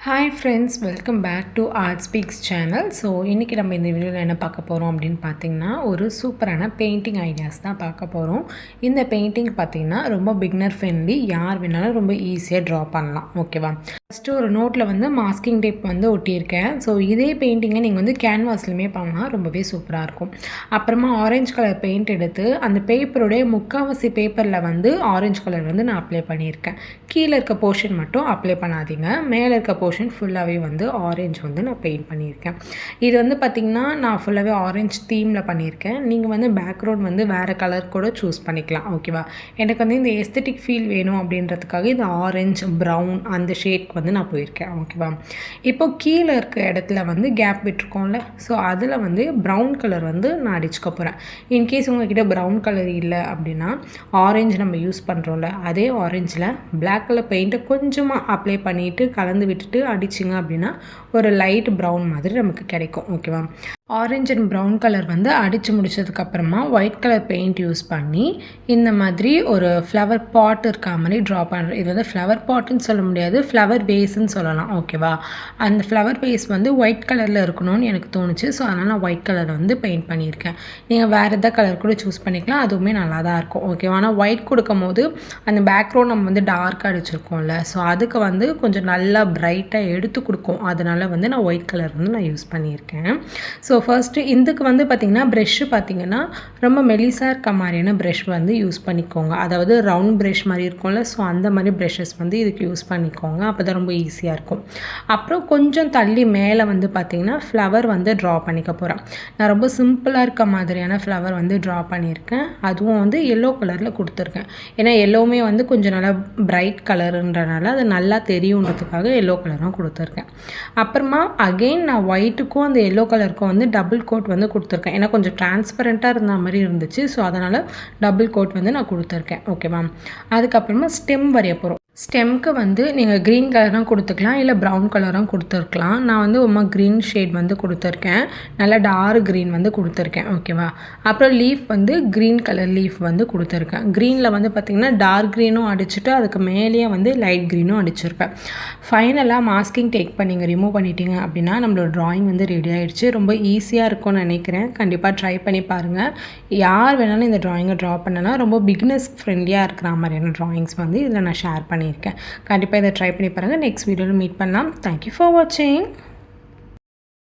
Hi friends, welcome back to Art Speaks channel. So இன்றைக்கி நம்ம இந்த வீடியோவில் என்ன பார்க்க போகிறோம் அப்படின்னு பார்த்திங்கன்னா, ஒரு சூப்பரான பெயிண்டிங் ஐடியாஸ் தான் பார்க்க போகிறோம். இந்த பெயிண்டிங் பார்த்திங்கன்னா ரொம்ப பிகினர் ஃப்ரெண்ட்லி, யார் வேணாலும் ரொம்ப ஈஸியாக ட்ரா பண்ணலாம். ஓகேவா? ஃபஸ்ட்டு ஒரு நோட்டில் வந்து மாஸ்கிங் டேப் வந்து ஒட்டியிருக்கேன். ஸோ இதே பெயிண்டிங்கை நீங்கள் வந்து கேன்வாஸ்லையுமே பண்ணலாம், ரொம்பவே சூப்பராக இருக்கும். அப்புறமா ஆரஞ்சு கலர் பெயிண்ட் எடுத்து அந்த பேப்பருடைய முக்கால்வாசி பேப்பரில் வந்து ஆரஞ்சு கலர் வந்து நான் அப்ளை பண்ணியிருக்கேன். கீழே இருக்க போர்ஷன் மட்டும் அப்ளை பண்ணாதீங்க, மேலே இருக்க போர்ஷன் ஃபுல்லாகவே வந்து ஆரஞ்சு வந்து நான் பெயிண்ட் பண்ணியிருக்கேன். இது வந்து பார்த்திங்கன்னா நான் ஃபுல்லாகவே ஆரஞ்சு தீமில் பண்ணியிருக்கேன். நீங்கள் வந்து பேக்ரவுண்ட் வந்து வேறு கலர் கூட சூஸ் பண்ணிக்கலாம். ஓகேவா? எனக்கு வந்து இந்த எஸ்தட்டிக் ஃபீல் வேணும் அப்படின்றதுக்காக இந்த ஆரஞ்சு ப்ரௌன் அந்த ஷேட்க்கு வந்து நான் போயிருக்கேன். ஓகேவா? இப்போ கீழே இருக்க இடத்துல வந்து கேப் விட்டுருக்கோம்ல, ஸோ அதில் வந்து ப்ரௌன் கலர் வந்து நான் அடிச்சுக்க போகிறேன். இன்கேஸ் உங்கள்கிட்ட ப்ரௌன் கலர் இல்லை அப்படின்னா ஆரஞ்சு நம்ம யூஸ் பண்ணுறோம்ல, அதே ஆரஞ்சில் பிளாக் கலர் பெயிண்ட்டை கொஞ்சமாக அப்ளை பண்ணிவிட்டு கலந்து விட்டுட்டு அடிச்சிங்க அப்படின்னா ஒரு லைட் ப்ரௌன் மாதிரி நமக்கு கிடைக்கும். ஓகேவா? ஆரஞ்ச் அண்ட் ப்ரௌன் கலர் வந்து அடித்து முடிச்சதுக்கப்புறமா ஒயிட் கலர் பெயிண்ட் யூஸ் பண்ணி இந்த மாதிரி ஒரு ஃப்ளவர் பாட் இருக்கா மாதிரி ட்ரா பண்ணுறேன். இது வந்து ஃப்ளவர் பாட்டுன்னு சொல்ல முடியாது, ஃப்ளவர் வேஸ்ன்னு சொல்லலாம். ஓகேவா? அந்த ஃப்ளவர் வேஸ் வந்து ஒயிட் கலரில் இருக்கணும்னு எனக்கு தோணுச்சு. ஸோ அதனால் நான் ஒயிட் கலரை வந்து பெயிண்ட் பண்ணியிருக்கேன். நீங்கள் வேறு எதாவது கலர் கூட சூஸ் பண்ணிக்கலாம், அதுவுமே நல்லா தான் இருக்கும். ஓகேவா? ஆனால் ஒயிட் கொடுக்கும் போது அந்த பேக்ரவுண்ட் நம்ம வந்து டார்க்காக அடிச்சிருக்கோம்ல, ஸோ அதுக்கு வந்து கொஞ்சம் நல்லா ப்ரைட்டாக எடுத்து கொடுக்கும். அதனால் வந்து நான் ஒயிட் கலர் வந்து நான் யூஸ் பண்ணியிருக்கேன். ஸோ ஃபர்ஸ்ட்டு இதுக்கு வந்து பார்த்திங்கன்னா ப்ரெஷ்ஷு பார்த்திங்கன்னா ரொம்ப மெலிசாக இருக்க மாதிரியான ப்ரெஷ் வந்து யூஸ் பண்ணிக்கோங்க. அதாவது ரவுண்ட் ப்ரெஷ் மாதிரி இருக்கும்ல, ஸோ அந்த மாதிரி ப்ரெஷ்ஷஸ் வந்து இதுக்கு யூஸ் பண்ணிக்கோங்க. அப்போ தான் ரொம்ப ஈஸியாக இருக்கும். அப்புறம் கொஞ்சம் தள்ளி மேலே வந்து பார்த்திங்கன்னா ஃப்ளவர் வந்து ட்ரா பண்ணிக்க போகிறேன். நான் ரொம்ப சிம்பிளாக இருக்க மாதிரியான ஃப்ளவர் வந்து ட்ரா பண்ணியிருக்கேன். அதுவும் வந்து எல்லோ கலரில் கொடுத்துருக்கேன். ஏன்னா எல்லோவுமே வந்து கொஞ்சம் நல்லா பிரைட் கலருன்றனால அது நல்லா தெரியுன்றதுக்காக எல்லோ கலரும் கொடுத்துருக்கேன். அப்புறமா அகெயின் நான் ஒயிட்டுக்கும் அந்த எல்லோ கலருக்கும் வந்து டபுள் கோட் வந்து கொடுத்துருக்கேன். ஏன்னா கொஞ்சம் டிரான்ஸ்பரண்ட்டாக இருந்த மாதிரி இருந்துச்சு. ஸோ அதனால் டபுள் கோட் வந்து நான் கொடுத்துருக்கேன். ஓகேவா? அதுக்கப்புறமா ஸ்டெம் வரைய போகிறோம். ஸ்டெம்க்கு வந்து நீங்கள் க்ரீன் கலரும் கொடுத்துக்கலாம், இல்லை ப்ரௌன் கலரும் கொடுத்துருக்கலாம். நான் வந்து க்ரீன் ஷேட் வந்து கொடுத்துருக்கேன், நல்லா டார்க் க்ரீன் வந்து கொடுத்துருக்கேன். ஓகேவா? அப்புறம் லீஃப் வந்து க்ரீன் கலர் லீஃப் வந்து கொடுத்துருக்கேன். க்ரீனில் வந்து பார்த்திங்கன்னா டார்க் க்ரீனும் அடிச்சுட்டு அதுக்கு மேலேயே வந்து லைட் க்ரீனும் அடிச்சிருப்பேன். ஃபைனலாக மாஸ்கிங் டேக் பண்ணி நீங்கள் ரிமூவ் பண்ணிட்டீங்க அப்படின்னா நம்மளோட ட்ராயிங் வந்து ரெடி ஆகிடுச்சு. ரொம்ப ஈஸியாக இருக்கும்னு நினைக்கிறேன். கண்டிப்பாக ட்ரை பண்ணி பாருங்கள். யார் வேணாலும் இந்த ட்ராயிங்கை ட்ரா பண்ணலாம். ரொம்ப பிகினர்ஸ் ஃப்ரெண்ட்லியாக இருக்கிற மாதிரியான ட்ராயிங்ஸ் வந்து இதில் நான் ஷேர் பண்ணியிருக்கேன். கண்டிப்பாக இதை ட்ரை பண்ணி பாருங்கள். நெக்ஸ்ட் வீடியோவில் மீட் பண்ணலாம். தேங்க்யூ ஃபார் வாட்சிங்.